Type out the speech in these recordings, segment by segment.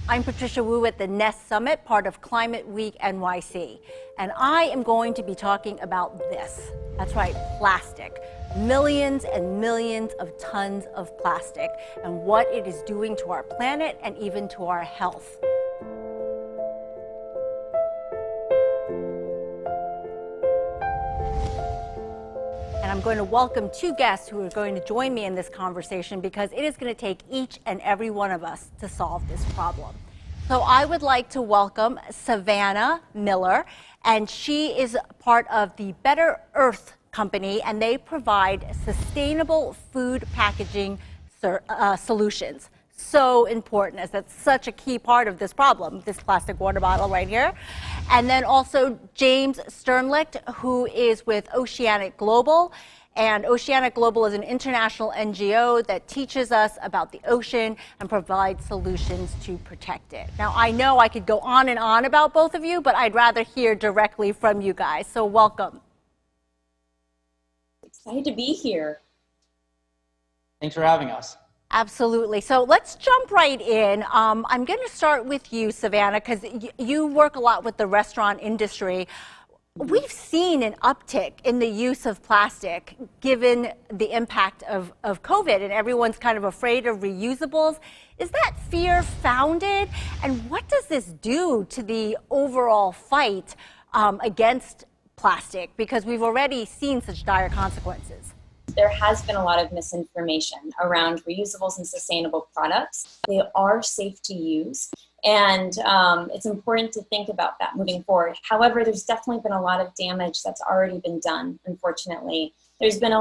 I'm Patricia Wu at the Nest Summit, part of Climate Week NYC. And I am going to be talking about this. That's right, plastic. Millions and millions of tons of plastic and what it is doing to our planet and even to our health. And I'm going to welcome two guests who are going to join me in this conversation because it is going to take each and every one of us to solve this problem. So I would like to welcome Savanna Miller, and she is part of the Better Earth company, and they provide sustainable food packaging solutions. So important, as that's such a key part of this problem, this plastic water bottle right here. And then also James Sternlicht, who is with Oceanic Global. And Oceanic Global is an international NGO that teaches us about the ocean and provides solutions to protect it. Now, I know I could go on and on about both of you, but I'd rather hear directly from you guys. So welcome. Excited to be here. Thanks for having us. Absolutely. So let's jump right in. I'm going to start with you, Savanna, because you work a lot with the restaurant industry. We've seen an uptick in the use of plastic given the impact of COVID, and everyone's kind of afraid of reusables. Is that fear founded? And what does this do to the overall fight against plastic? Because we've already seen such dire consequences. There has been a lot of misinformation around reusables and sustainable products. They are safe to use, and it's important to think about that moving forward. However, there's definitely been a lot of damage that's already been done, unfortunately. There's been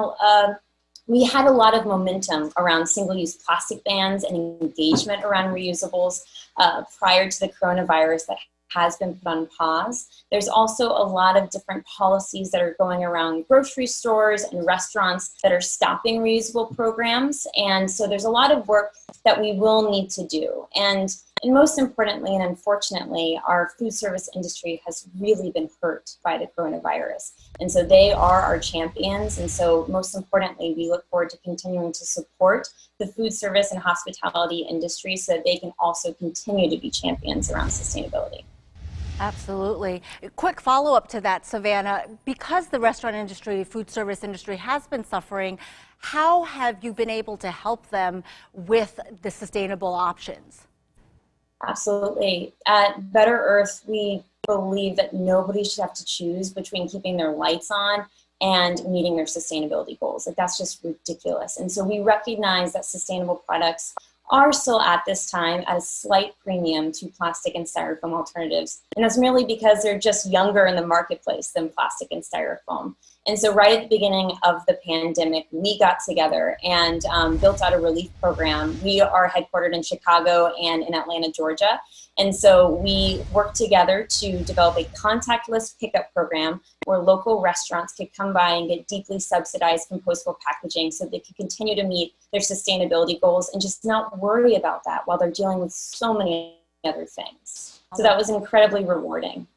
we had a lot of momentum around single-use plastic bans and engagement around reusables prior to the coronavirus that has been put on pause. There's also a lot of different policies that are going around grocery stores and restaurants that are stopping reusable programs. And so there's a lot of work that we will need to do. And most importantly, and unfortunately, our food service industry has really been hurt by the coronavirus. And so they are our champions. And so most importantly, we look forward to continuing to support the food service and hospitality industry so that they can also continue to be champions around sustainability. Absolutely. A quick follow-up to that, Savanna. Because the restaurant industry, food service industry has been suffering, how have you been able to help them with the sustainable options? Absolutely. At Better Earth, we believe that nobody should have to choose between keeping their lights on and meeting their sustainability goals. Like, that's just ridiculous. And so we recognize that sustainable products are still at this time at a slight premium to plastic and styrofoam alternatives. And that's merely because they're just younger in the marketplace than plastic and styrofoam. And so right at the beginning of the pandemic, we got together and built out a relief program. We are headquartered in Chicago and in Atlanta, Georgia. And so we worked together to develop a contactless pickup program where local restaurants could come by and get deeply subsidized compostable packaging so they could continue to meet their sustainability goals and just not worry about that while they're dealing with so many other things. So that was incredibly rewarding.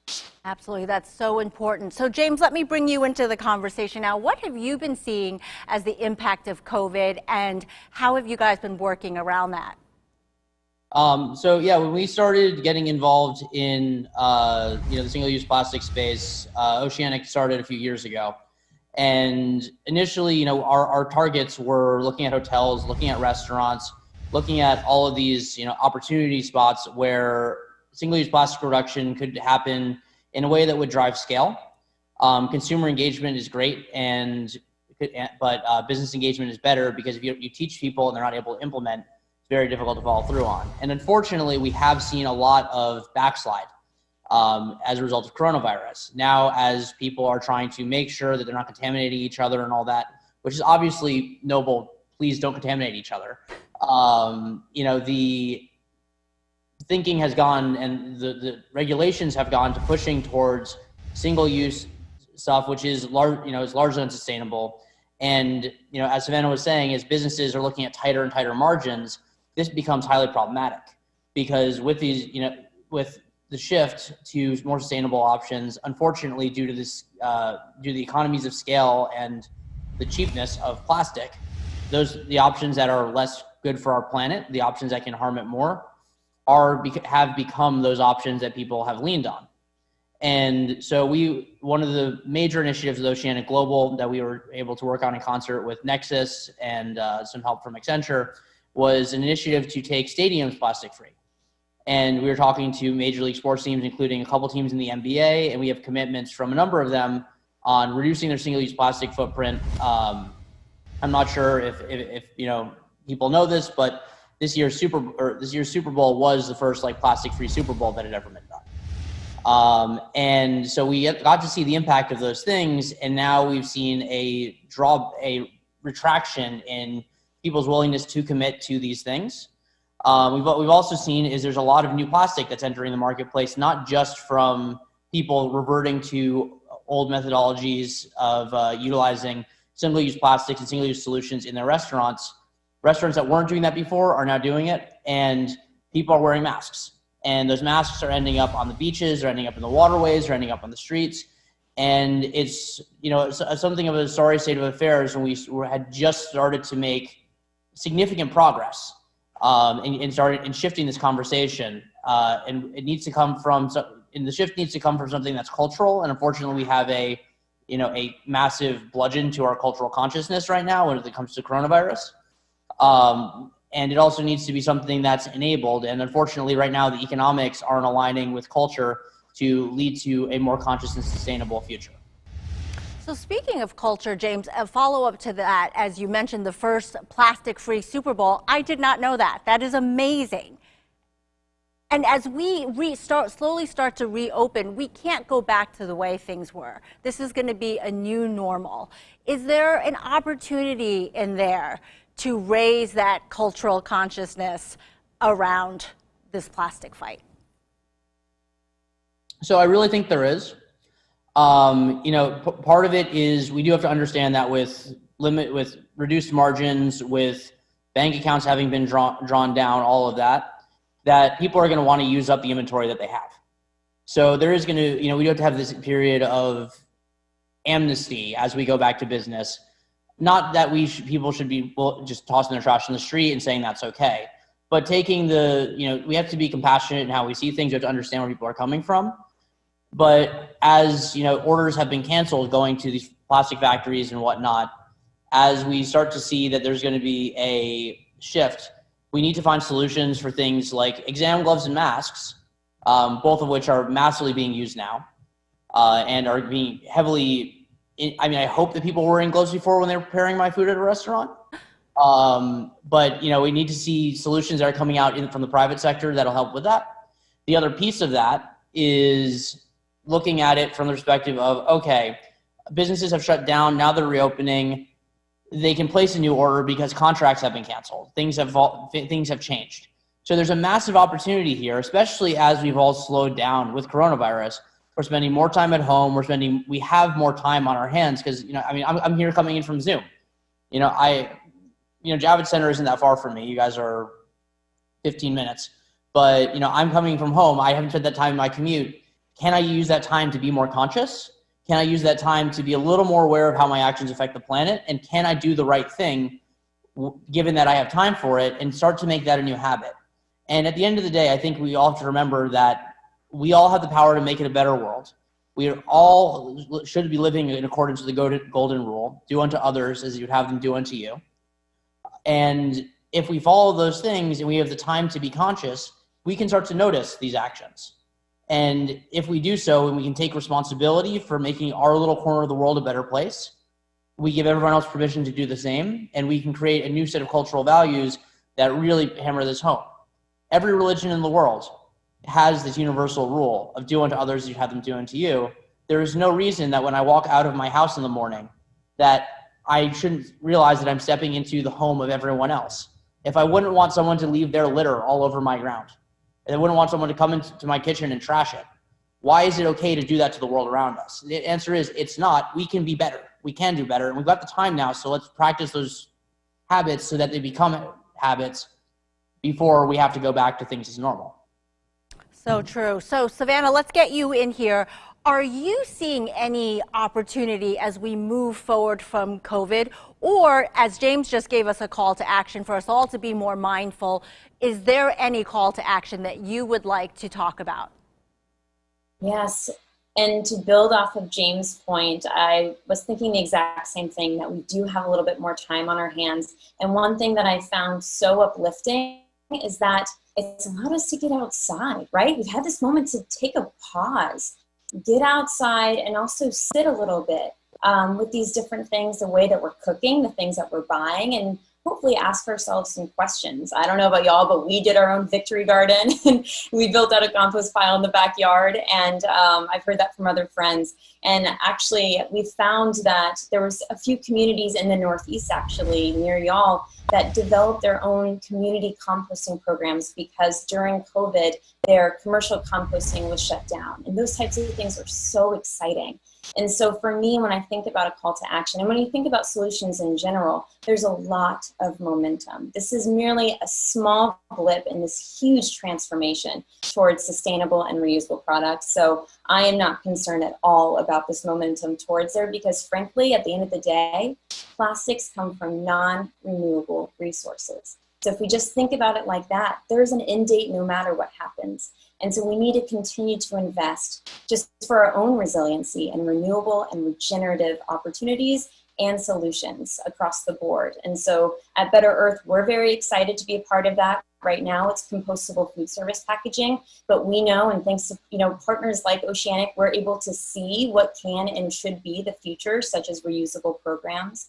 Absolutely, that's so important. So James, let me bring you into the conversation now. What have you been seeing as the impact of COVID, and how have you guys been working around that? So yeah, when we started getting involved in the single-use plastic space, Oceanic started a few years ago. And initially, our targets were looking at hotels, looking at restaurants, looking at all of these, opportunity spots where single-use plastic production could happen in a way that would drive scale. Consumer engagement is great, but business engagement is better because if you teach people and they're not able to implement, it's very difficult to follow through on. And unfortunately, we have seen a lot of backslide as a result of coronavirus. Now, as people are trying to make sure that they're not contaminating each other and all that, which is obviously noble, please don't contaminate each other. The thinking has gone and the regulations have gone to pushing towards single-use stuff, which is is largely unsustainable. And as Savanna was saying, as businesses are looking at tighter and tighter margins, this becomes highly problematic because with these, with the shift to more sustainable options, unfortunately, due to the economies of scale and the cheapness of plastic, the options that are less good for our planet, the options that can harm it more, have become those options that people have leaned on. And so one of the major initiatives of Oceanic Global that we were able to work on in concert with Nexus and some help from Accenture was an initiative to take stadiums plastic free. And we were talking to Major League Sports teams, including a couple teams in the NBA, and we have commitments from a number of them on reducing their single-use plastic footprint. I'm not sure if people know this, but this year's Super Bowl was the first plastic-free Super Bowl that had ever been done. And so we got to see the impact of those things, and now we've seen a retraction in people's willingness to commit to these things. We've also seen is there's a lot of new plastic that's entering the marketplace, not just from people reverting to old methodologies of utilizing single-use plastics and single-use solutions in their restaurants. Restaurants that weren't doing that before are now doing it, and people are wearing masks. And those masks are ending up on the beaches, they're ending up in the waterways, they're ending up on the streets. And it's something of a sorry state of affairs when we had just started to make significant progress and started in shifting this conversation. And it needs to come from, and the shift needs to come from something that's cultural. And unfortunately, we have a massive bludgeon to our cultural consciousness right now when it comes to coronavirus. And it also needs to be something that's enabled. And unfortunately, right now, the economics aren't aligning with culture to lead to a more conscious and sustainable future. So speaking of culture, James, a follow-up to that, as you mentioned, the first plastic-free Super Bowl, I did not know that. That is amazing. And as we slowly start to reopen, we can't go back to the way things were. This is going to be a new normal. Is there an opportunity in there to raise that cultural consciousness around this plastic fight? So I really think there is. Part of it is we do have to understand that with reduced margins, with bank accounts having been drawn down, all of that people are going to want to use up the inventory that they have. So there is going to, we do have to have this period of amnesty as we go back to business. Not that people should be just tossing their trash in the street and saying that's okay, but taking we have to be compassionate in how we see things. We have to understand where people are coming from. But as orders have been canceled going to these plastic factories and whatnot, as we start to see that there's going to be a shift, we need to find solutions for things like exam gloves and masks, both of which are massively being used now and are being heavily. I hope that people were wearing gloves before when they were preparing my food at a restaurant. But we need to see solutions that are coming out from the private sector that'll help with that. The other piece of that is looking at it from the perspective of, okay, businesses have shut down, now they're reopening, they can place a new order because contracts have been canceled. Things have changed. So there's a massive opportunity here, especially as we've all slowed down with coronavirus. We're spending more time at home. We have more time on our hands because, I'm here coming in from Zoom. Javits Center isn't that far from me. You guys are 15 minutes, but I'm coming from home. I haven't spent that time in my commute. Can I use that time to be more conscious? Can I use that time to be a little more aware of how my actions affect the planet? And can I do the right thing given that I have time for it and start to make that a new habit? And at the end of the day, I think we all have to remember that we all have the power to make it a better world. We all should be living in accordance with the golden rule, do unto others as you would have them do unto you. And if we follow those things and we have the time to be conscious, we can start to notice these actions. And if we do so, and we can take responsibility for making our little corner of the world a better place, we give everyone else permission to do the same, and we can create a new set of cultural values that really hammer this home. Every religion in the world has this universal rule of do unto others as you have them do unto you. There is no reason that when I walk out of my house in the morning that I shouldn't realize that I'm stepping into the home of everyone else. If I wouldn't want someone to leave their litter all over my ground, and I wouldn't want someone to come into my kitchen and trash it, why is it okay to do that to the world around us? The answer is it's not. We can be better. We can do better. And we've got the time now, so let's practice those habits so that they become habits before we have to go back to things as normal. So true. So Savanna, let's get you in here. Are you seeing any opportunity as we move forward from COVID? Or, as James just gave us a call to action for us all to be more mindful, is there any call to action that you would like to talk about? Yes. And to build off of James' point, I was thinking the exact same thing, that we do have a little bit more time on our hands. And one thing that I found so uplifting is that it's allowed us to get outside, right? We've had this moment to take a pause, get outside, and also sit a little bit with these different things, the way that we're cooking, the things that we're buying, and hopefully ask ourselves some questions. I don't know about y'all, but we did our own victory garden. And we built out a compost pile in the backyard. And I've heard that from other friends. And actually, we found that there was a few communities in the Northeast, actually, near y'all, that developed their own community composting programs because during COVID, their commercial composting was shut down. And those types of things are so exciting. And so for me, when I think about a call to action, and when you think about solutions in general, there's a lot of momentum. This is merely a small blip in this huge transformation towards sustainable and reusable products. So I am not concerned at all about this momentum towards there because frankly, at the end of the day, plastics come from non-renewable resources. So if we just think about it like that, there's an end date no matter what happens. And so we need to continue to invest just for our own resiliency and renewable and regenerative opportunities and solutions across the board. And so at Better Earth, we're very excited to be a part of that. Right now, it's compostable food service packaging, but we know, and thanks to partners like Oceanic, we're able to see what can and should be the future, such as reusable programs.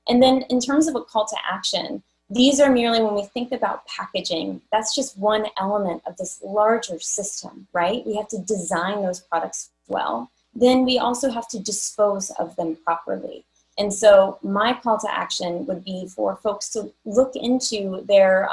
And then in terms of a call to action, these are merely, when we think about packaging, that's just one element of this larger system, right? We have to design those products well. Then we also have to dispose of them properly. And so my call to action would be for folks to look into their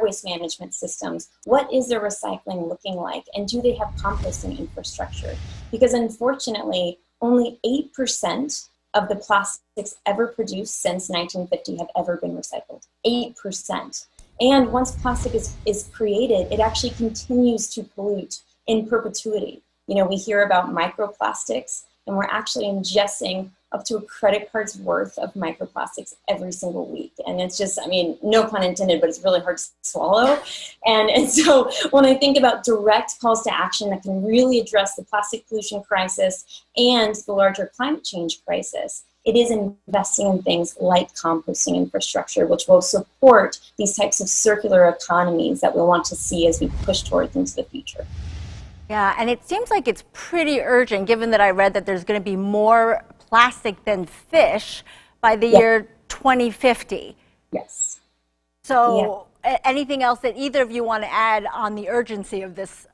waste management systems. What is their recycling looking like? And do they have composting infrastructure? Because unfortunately, only 8% of the plastics ever produced since 1950 have ever been recycled. 8%. And once plastic is created, it actually continues to pollute in perpetuity. We hear about microplastics, and we're actually ingesting up to a credit card's worth of microplastics every single week. And it's just, no pun intended, but it's really hard to swallow. And so when I think about direct calls to action that can really address the plastic pollution crisis and the larger climate change crisis, it is investing in things like composting infrastructure, which will support these types of circular economies that we'll want to see as we push towards into the future. Yeah, and it seems like it's pretty urgent, given that I read that there's going to be more plastic than fish by the year 2050. Yes. So anything else that either of you want to add on the urgency of this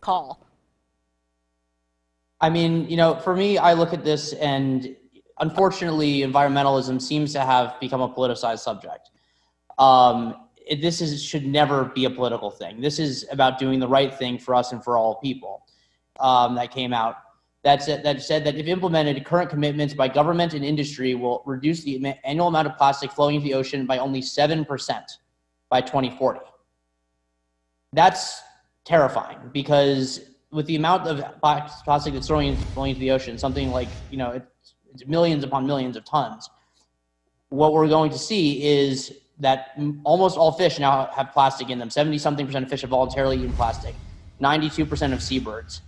call? For me, I look at this, and unfortunately, environmentalism seems to have become a politicized subject. This should never be a political thing. This is about doing the right thing for us and for all people. That came out. That said that if implemented, current commitments by government and industry will reduce the annual amount of plastic flowing into the ocean by only 7% by 2040. That's terrifying because with the amount of plastic that's flowing into the ocean, something like, it's millions upon millions of tons, what we're going to see is that almost all fish now have plastic in them. 70-something% of fish have voluntarily eaten plastic. 92% of seabirds.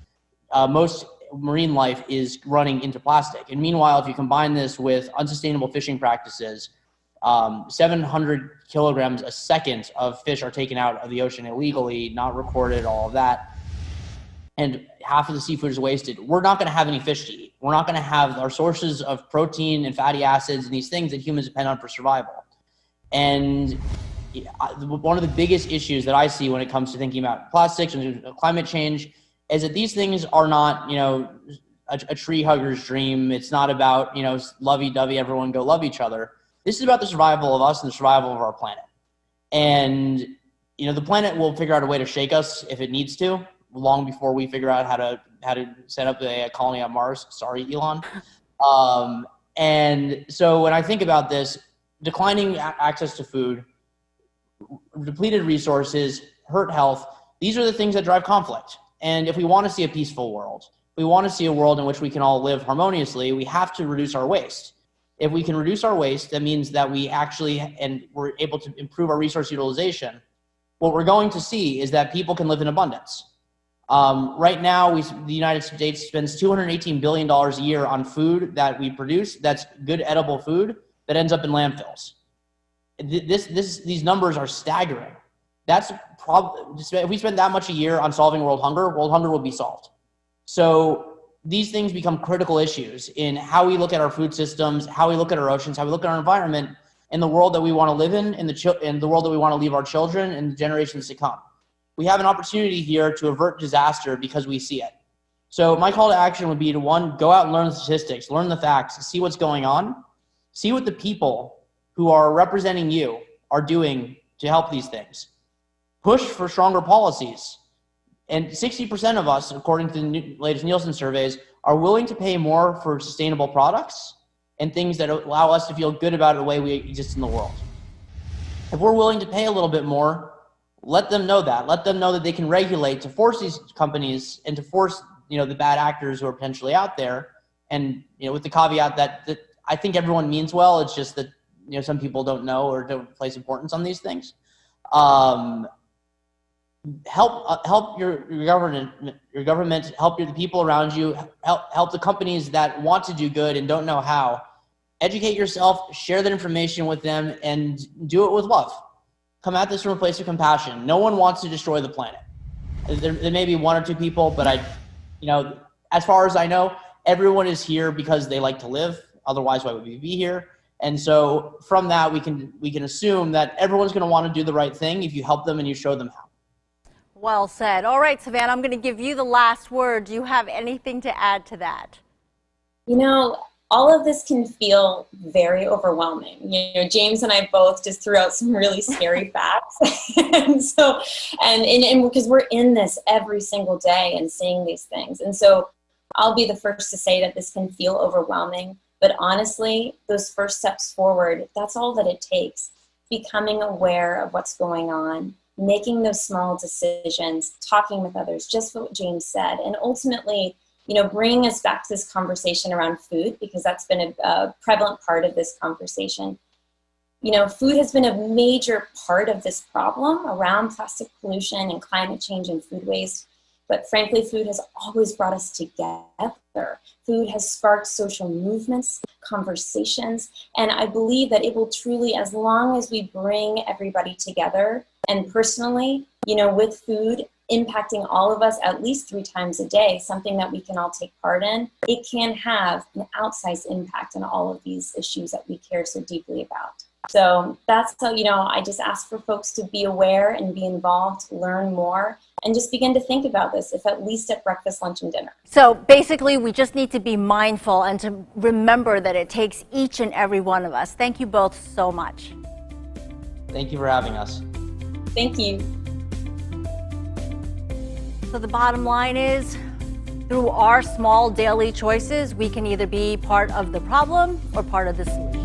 Most marine life is running into plastic. And meanwhile, if you combine this with unsustainable fishing practices, 700 kilograms a second of fish are taken out of the ocean illegally, not recorded, all of that. And half of the seafood is wasted. We're not going to have any fish to eat. We're not going to have our sources of protein and fatty acids and these things that humans depend on for survival. And one of the biggest issues that I see when it comes to thinking about plastics and climate change is that these things are not, a tree hugger's dream. It's not about, lovey-dovey, everyone go love each other. This is about the survival of us and the survival of our planet. And, the planet will figure out a way to shake us if it needs to, long before we figure out how to set up a colony on Mars. Sorry, Elon. And so when I think about this, declining access to food, depleted resources, hurt health, these are the things that drive conflict. And if we want to see a peaceful world, we want to see a world in which we can all live harmoniously, we have to reduce our waste. If we can reduce our waste, that means that we're able to improve our resource utilization. What we're going to see is that people can live in abundance. Right now, the United States spends $218 billion a year on food that we produce. That's good edible food that ends up in landfills. These numbers are staggering. If we spend that much a year on solving world hunger will be solved. So these things become critical issues in how we look at our food systems, how we look at our oceans, how we look at our environment, and the world that we want to live in, and the world that we want to leave our children and the generations to come. We have an opportunity here to avert disaster because we see it. So my call to action would be to, one, go out and learn the statistics, learn the facts, see what's going on, see what the people who are representing you are doing to help these things. Push for stronger policies. And 60% of us, according to the latest Nielsen surveys, are willing to pay more for sustainable products and things that allow us to feel good about the way we exist in the world. If we're willing to pay a little bit more, let them know that. Let them know that they can regulate to force these companies and to force, the bad actors who are potentially out there. And, with the caveat that I think everyone means well. It's just that, some people don't know or don't place importance on these things. Help your government, help the people around you, help the companies that want to do good and don't know how. Educate yourself, share that information with them, and do it with love. Come at this from a place of compassion. No one wants to destroy the planet. There may be one or two people, but as far as I know, everyone is here because they like to live. Otherwise, why would we be here? And so from that, we can assume that everyone's going to want to do the right thing if you help them and you show them how. Well said. All right, Savanna, I'm going to give you the last word. Do you have anything to add to that? All of this can feel very overwhelming. James and I both just threw out some really scary facts. and because we're in this every single day and seeing these things. And so I'll be the first to say that this can feel overwhelming. But honestly, those first steps forward, that's all that it takes. Becoming aware of what's going on, making those small decisions, talking with others, just what James said, and ultimately, bringing us back to this conversation around food, because that's been a prevalent part of this conversation. Food has been a major part of this problem around plastic pollution and climate change and food waste. But frankly, food has always brought us together. Food has sparked social movements, conversations, and I believe that it will truly, as long as we bring everybody together, and personally, with food impacting all of us at least 3 times a day, something that we can all take part in, it can have an outsized impact on all of these issues that we care so deeply about. So that's how, I just ask for folks to be aware and be involved, learn more, and just begin to think about this, if at least at breakfast, lunch, and dinner. So basically, we just need to be mindful and to remember that it takes each and every one of us. Thank you both so much. Thank you for having us. Thank you. So the bottom line is, through our small daily choices, we can either be part of the problem or part of the solution.